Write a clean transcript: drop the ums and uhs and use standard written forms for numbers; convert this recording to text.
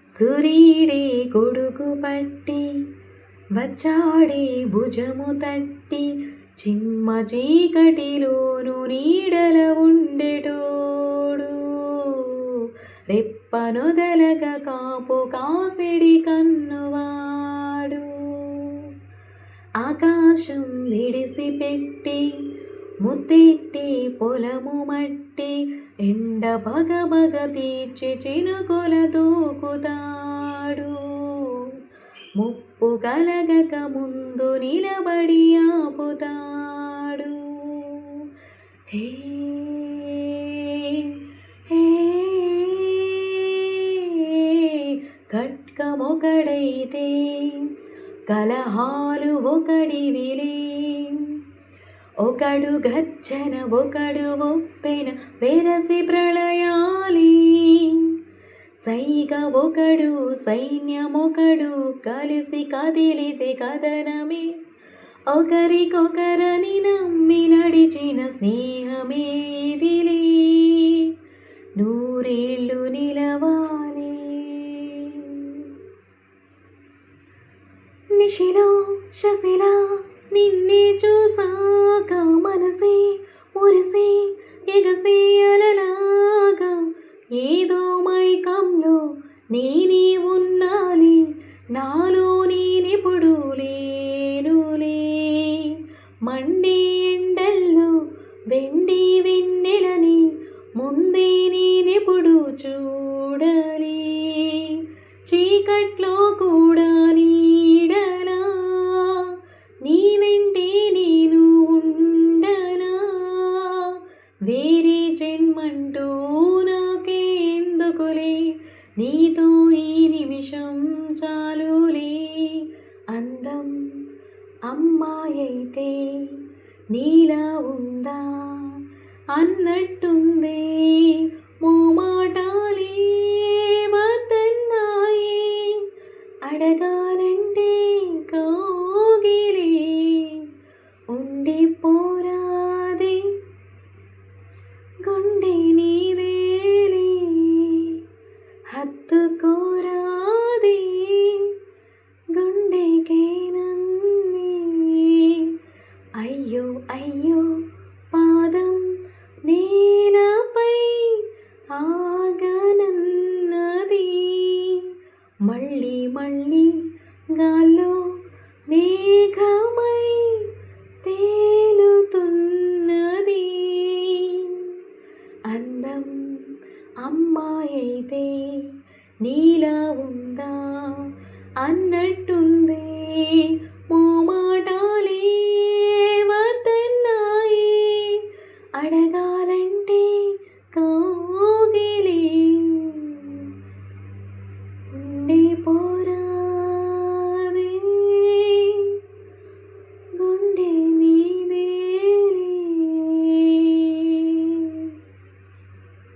సూరీడే కొడుకు పట్టి వచ్చాడే భుజము తట్టి చిమ్మ చీకటిలోను నీడల ఉండెటోడు రెప్పనొదలక కాపు కాసిడి కన్నువాడు ఆకాశం విడిసిపెట్టి ముద్దెట్టి పొలము మట్టి ఎండ భగభగ తీర్చి చినుకుల దూకుతాడు ముప్పు కలగక ముందు నిలబడి ఆపుతాడు హే హే ఖడ్గమొకడైతే కలహాలు ఒకడివిలే ఒకడు గచ్చన ఒకడు ఒప్పెన వెరసి ప్రళయాలి సైగ ఒకడు సైన్యమొకడు కలిసి కదిలితే కదనమే ఒకరికొకరని నమ్మి నడిచిన స్నేహమేదిలే నూరేళ్ళు నిలవాలి నిశిలో శశిలా నిన్నే చూసాక మనసే మురిసే ఎగసే అలలాగా ఏదో మైకంలో నేనే ఉన్నాలి నాలో నేనెప్పుడు లేనులే మండే ఎండల్లో వెండి వెన్నెలని ముందే నేనెప్పుడు చూడాలి చీకట్లో కూడా నీడలా నీ వెంటే నేను ఉండనా వేరే జన్మంటూ నాకేందుకులే నీతో ఈ నిమిషం చాలులే అందం అమ్మాయైతే నీలా ఉందా అన్నట్టుందే మోమాటాలే వద్దన్నాయే అడగాలంటే కాగిలే ఉండిపోరాదే గుండె నీదేలే హత్తుకోరాదే గుండెకే నన్నే అయ్యో అయ్యో పాదం నేలపై ఆగనన్నది మళ్ళీ మళ్ళీ గాల్లో మేఘమై తేలుతున్నది అందం అమ్మాయైతే నీలా ఉందా అన్నట్టుందే మోమా